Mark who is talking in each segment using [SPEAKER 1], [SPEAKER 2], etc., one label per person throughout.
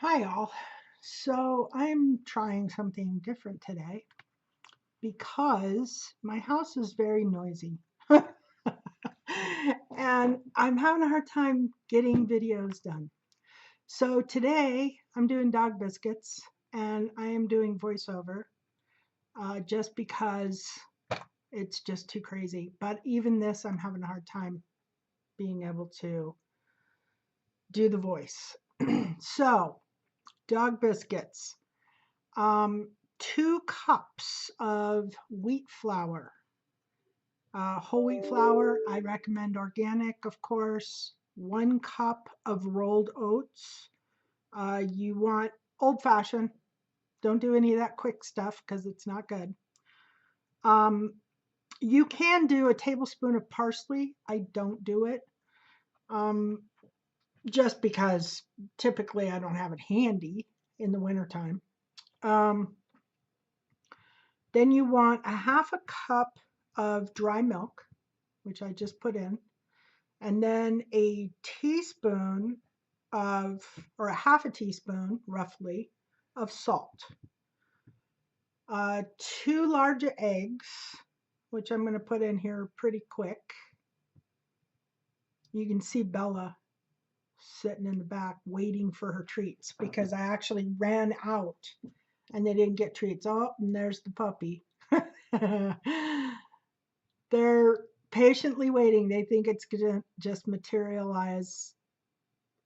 [SPEAKER 1] Hi, all. So I'm trying something different today because my house is very noisy. And I'm having a hard time getting videos done. So today I'm doing dog biscuits and I am doing voiceover just because it's just too crazy. But even this, I'm having a hard time being able to do the voice. So, dog biscuits. Um, 2 cups of wheat flour, whole wheat flour. I recommend organic, of course. 1 cup of rolled oats. You want old fashioned. Don't do any of that quick stuff because it's not good. Um, you can do a tablespoon of parsley. I don't do it um, just because typically I don't have it handy in the wintertime. Um, Then you want a half a cup of dry milk, which I just put in, and then a teaspoon of, or a half a teaspoon roughly, of salt. 2 large eggs, which I'm going to put in here pretty quick. You can see Bella sitting in the back waiting for her treats because I actually ran out and they didn't get treats. Oh, and there's the puppy. They're patiently waiting. They think it's going to just materialize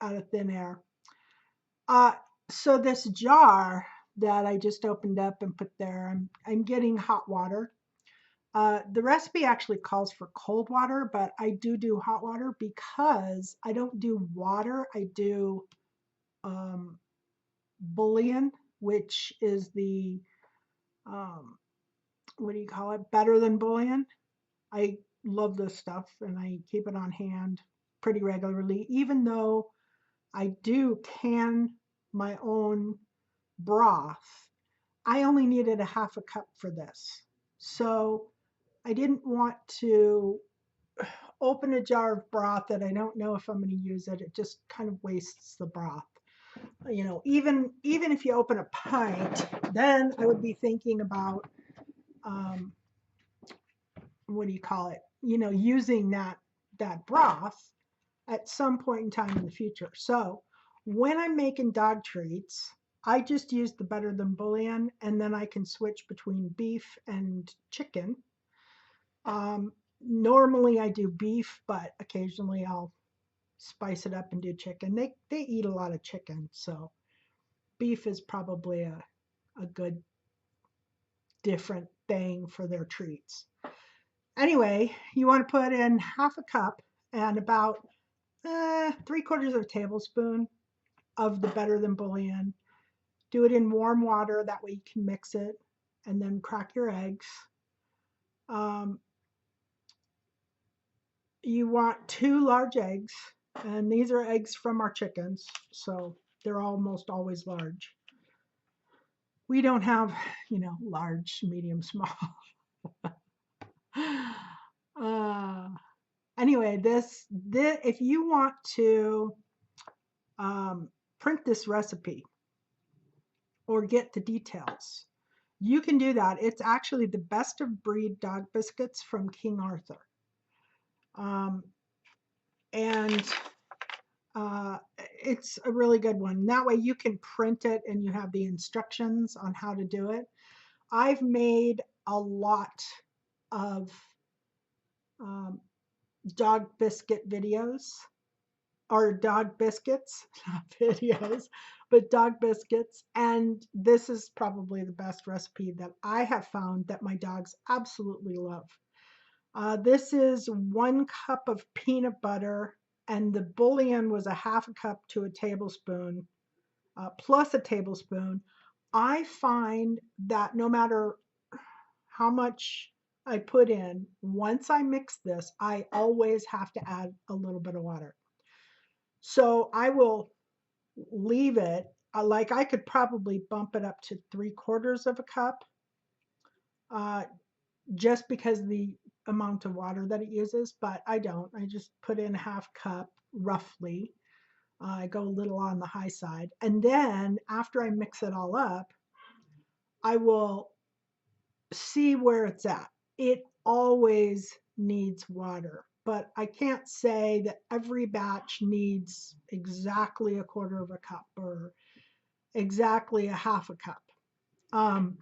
[SPEAKER 1] out of thin air. Uh, so this jar that I just opened up and put there, I'm getting hot water. The recipe actually calls for cold water, but I do hot water because I don't do water. I do um, bouillon, which is the um, what do you call it? Better than bouillon. I love this stuff and I keep it on hand pretty regularly, even though I do can my own broth. I only needed a half a cup for this. So I didn't want to open a jar of broth that I don't know if I'm going to use it. It just kind of wastes the broth. Even if you open a pint, then I would be thinking about um, what do you call it? Using that broth at some point in time in the future. So when I'm making dog treats, I just use the better than bouillon, and then I can switch between beef and chicken. Normally I do beef, but occasionally I'll spice it up and do chicken. They eat a lot of chicken, so beef is probably a good different thing for their treats. Anyway, you want to put in half a cup and about 3/4 of a tablespoon of the better than bouillon. Do it in warm water, that way you can mix it, and then crack your eggs. Um, you want 2 large eggs, and these are eggs from our chickens, so they're almost always large. We don't have, large, medium, small. uh, anyway, this, if you want to print this recipe or get the details, you can do that. It's actually the best of breed dog biscuits from King Arthur. Um, and it's a really good one. That way you can print it and you have the instructions on how to do it. I've made a lot of um, dog biscuit videos or dog biscuits, not videos, but dog biscuits. And this is probably the best recipe that I have found that my dogs absolutely love. This is 1 cup of peanut butter, and the bouillon was a half a cup to a tablespoon, plus a tablespoon. I find that no matter how much I put in, once I mix this, I always have to add a little bit of water. So I will leave it, like I could probably bump it up to 3/4 of a cup, uh, just because of the amount of water that it uses, but I don't. I just put in half cup roughly. I go a little on the high side. And then after I mix it all up, I will see where it's at. It always needs water, but I can't say that every batch needs exactly a quarter of a cup or exactly a half a cup. Um,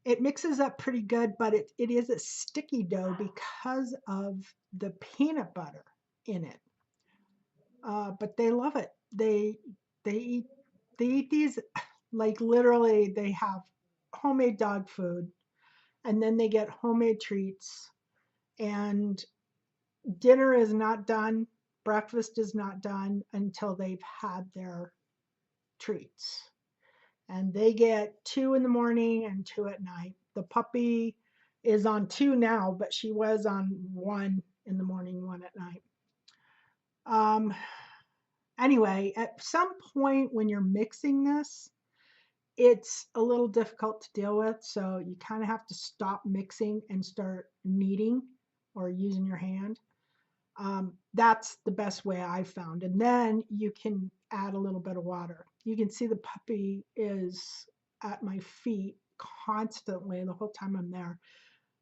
[SPEAKER 1] it mixes up pretty good, but it is a sticky dough because of the peanut butter in it. But they love it. They eat they eat these like literally they have homemade dog food and then they get homemade treats and dinner is not done, breakfast is not done until they've had their treats. And they get two in the morning and two at night. The puppy is on two now, but she was on one in the morning, one at night. Um, anyway, at some point when you're mixing this, it's a little difficult to deal with. So you kind of have to stop mixing and start kneading or using your hand. That's the best way I found. And then you can add a little bit of water. You can see the puppy is at my feet constantly the whole time I'm there,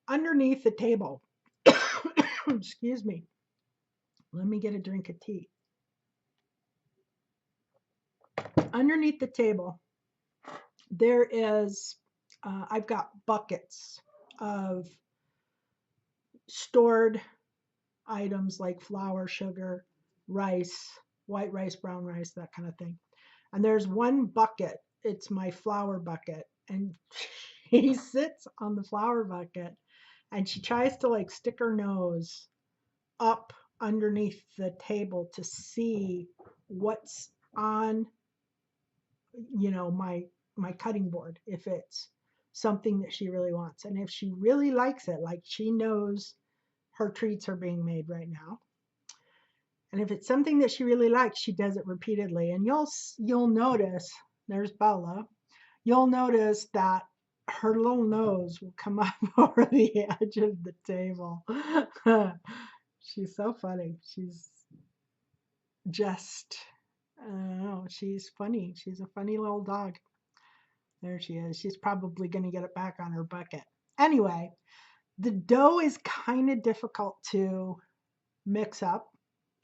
[SPEAKER 1] underneath the table. Excuse me. Let me get a drink of tea. Underneath the table, there is, I've got buckets of stored items like flour, sugar, rice, white rice, brown rice, that kind of thing. And there's one bucket, it's my flour bucket, and she sits on the flour bucket and she tries to like stick her nose up underneath the table to see what's on, my cutting board, if it's something that she really wants. And if she really likes it, like she knows her treats are being made right now, and if it's something that she really likes, she does it repeatedly. And you'll notice, there's Bella. You'll notice that her little nose will come up over the edge of the table. She's so funny. She's just, I don't know, she's funny. She's a funny little dog. There she is. She's probably going to get it back on her bucket. Anyway, the dough is kind of difficult to mix up.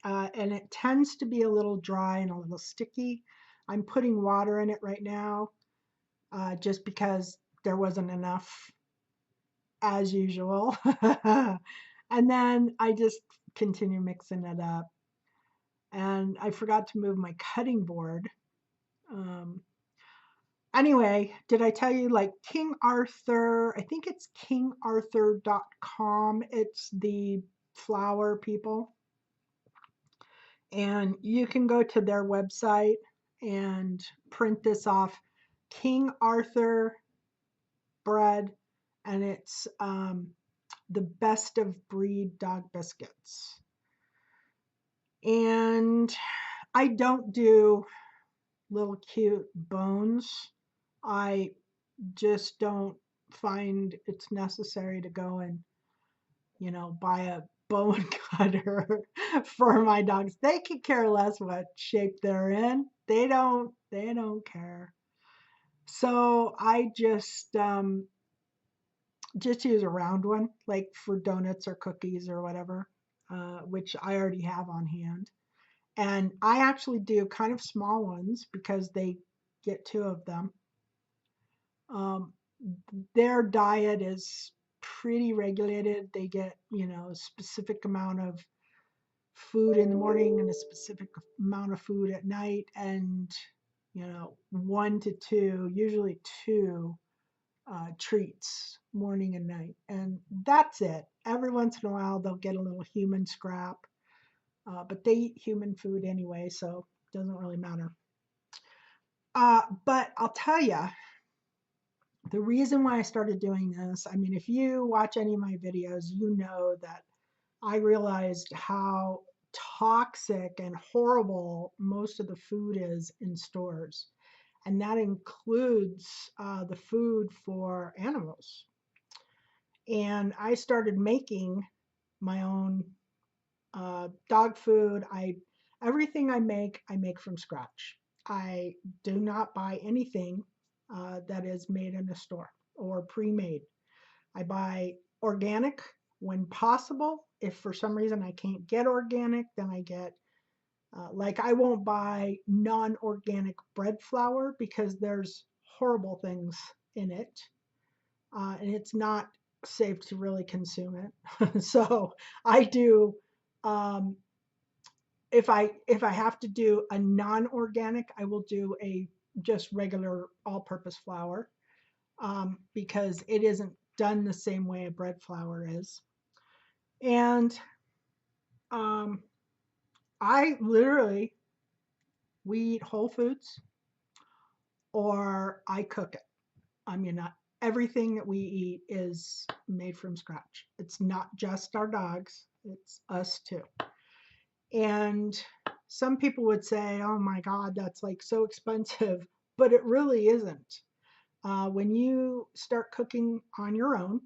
[SPEAKER 1] And it tends to be a little dry and a little sticky. I'm putting water in it right now just because there wasn't enough as usual. And then I just continue mixing it up. And I forgot to move my cutting board. Um, anyway, did I tell you like King Arthur? I think it's kingarthur.com. It's the flour people. And you can go to their website and print this off. King Arthur bread, and it's the best of breed dog biscuits. And I don't do little cute bones. I just don't find it's necessary to go and, buy a bone cutter for my dogs. They could care less what shape they're in. They don't care. So I just use a round one, like for donuts or cookies or whatever, which I already have on hand. And I actually do kind of small ones because they get two of them. Um, their diet is pretty regulated. They get, a specific amount of food in the morning and a specific amount of food at night, and, one to two, usually two treats morning and night. And that's it. Every once in a while, they'll get a little human scrap, but they eat human food anyway, so it doesn't really matter. But I'll tell you, the reason why I started doing this, I mean, if you watch any of my videos, you know that I realized how toxic and horrible most of the food is in stores. And that includes the food for animals. And I started making my own dog food. I Everything I make from scratch. I do not buy anything that is made in a store or pre-made. I buy organic when possible. If for some reason I can't get organic, then I get like I won't buy non-organic bread flour because there's horrible things in it, and it's not safe to really consume it. So I do um, if I have to do a non-organic, I will do a just regular all-purpose flour because it isn't done the same way a bread flour is. And um, I literally we eat whole foods or I cook it. I mean, everything that we eat is made from scratch. It's not just our dogs; it's us too. And some people would say, "Oh my God, that's like so expensive," but it really isn't. When you start cooking on your own,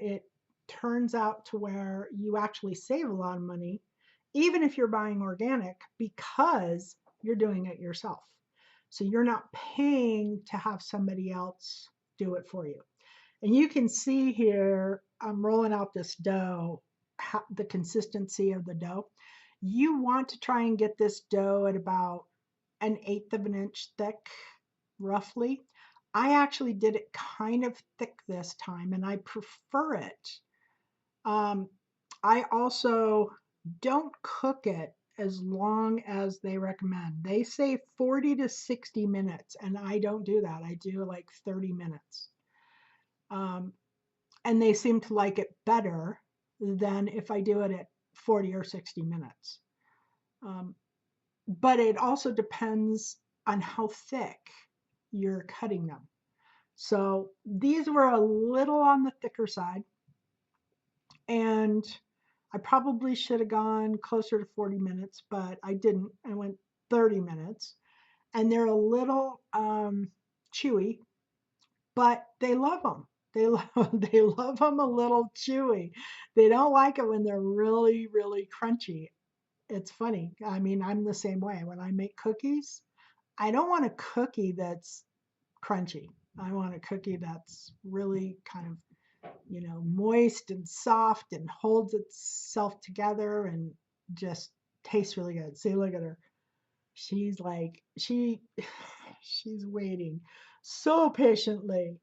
[SPEAKER 1] it turns out to where you actually save a lot of money, even if you're buying organic, because you're doing it yourself. So you're not paying to have somebody else do it for you. And you can see here, I'm rolling out this dough, the consistency of the dough. You want to try and get this dough at about an eighth of an inch thick, roughly. I actually did it kind of thick this time, and I prefer it. Um, I also don't cook it as long as they recommend. They say 40 to 60 minutes, and I don't do that. I do like 30 minutes. Um, and they seem to like it better than if I do it at 40 or 60 minutes. Um, but it also depends on how thick you're cutting them. So these were a little on the thicker side, and I probably should have gone closer to 40 minutes, but I didn't. I went 30 minutes, and they're a little chewy, but they love them. They love they love them a little chewy. They don't like it when they're really really crunchy. It's funny. I mean, I'm the same way. When I make cookies, I don't want a cookie that's crunchy. I want a cookie that's really kind of, moist and soft and holds itself together and just tastes really good. See, look at her. She's like, she's waiting so patiently.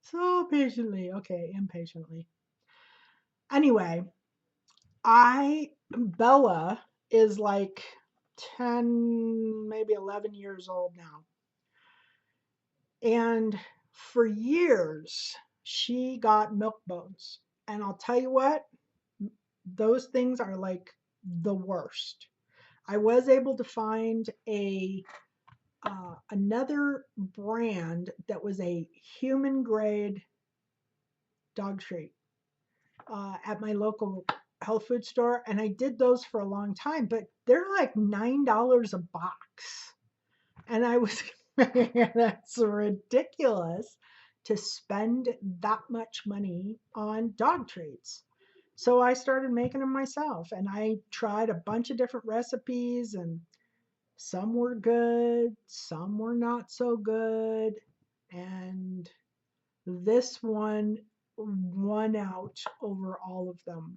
[SPEAKER 1] So patiently. Okay, impatiently. Anyway, Bella is like 10, maybe 11 years old now. And for years, she got milk bones. And I'll tell you what, those things are like the worst. I was able to find another brand that was a human grade dog treat at my local health food store, and I did those for a long time, but they're like $9 a box. And I was, that's ridiculous to spend that much money on dog treats. So I started making them myself, and I tried a bunch of different recipes, and some were good, some were not so good. And this one won out over all of them.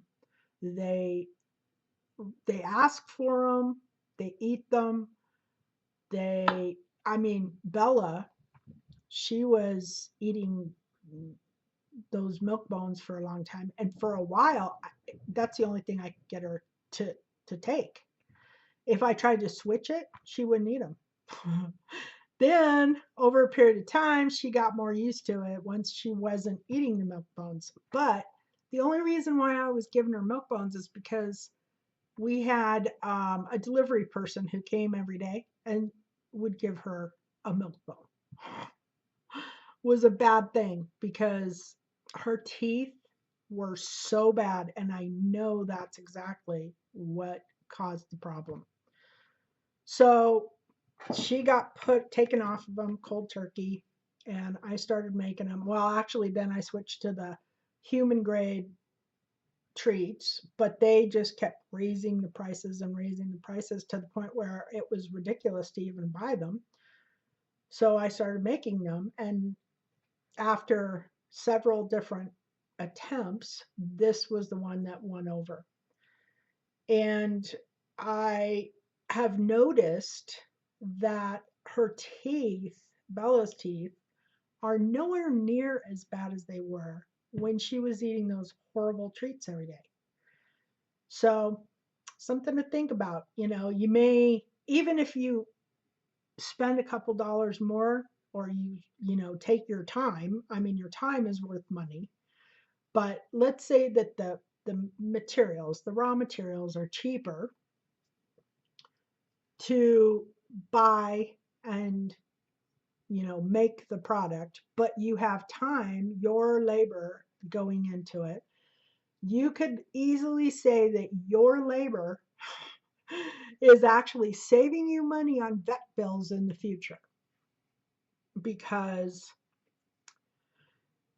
[SPEAKER 1] They they ask for them, they eat them. They, I mean, Bella, she was eating those milk bones for a long time, and for a while, that's the only thing I could get her to take. If I tried to switch it, she wouldn't eat them. Then, over a period of time, she got more used to it once she wasn't eating the milk bones. But the only reason why I was giving her milk bones is because we had a delivery person who came every day and would give her a milk bone. Was a bad thing because her teeth were so bad, and I know that's exactly what caused the problem. So she got taken off of them cold turkey, and I started making them. Well, actually, then I switched to the human grade treats, but they just kept raising the prices and raising the prices to the point where it was ridiculous to even buy them. So I started making them, and after several different attempts, this was the one that won over. And I have noticed that her teeth, Bella's teeth, are nowhere near as bad as they were when she was eating those horrible treats every day. So, something to think about. You may, even if you spend a couple dollars more, or you take your time. I mean, your time is worth money. But let's say that the materials, the raw materials are cheaper to buy and make the product, but you have time, your labor going into it. You could easily say that your labor is actually saving you money on vet bills in the future, because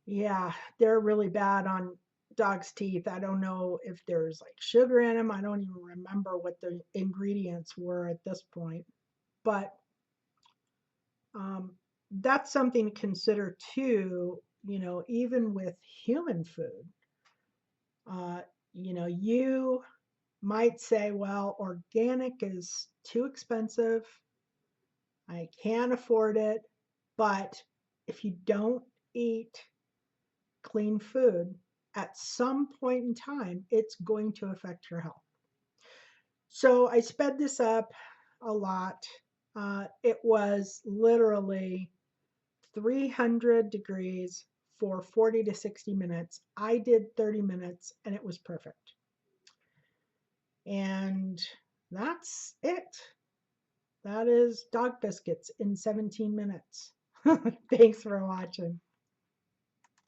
[SPEAKER 1] yeah, they're really bad on dog's teeth. I don't know if there's like sugar in them. I don't even remember what the ingredients were at this point. But um, that's something to consider too, even with human food. Uh, you might say, well, organic is too expensive. I can't afford it. But if you don't eat clean food, at some point in time, it's going to affect your health. So I sped this up a lot. It was literally 300 degrees for 40 to 60 minutes. I did 30 minutes and it was perfect. And that's it. That is dog biscuits in 17 minutes. Thanks for watching.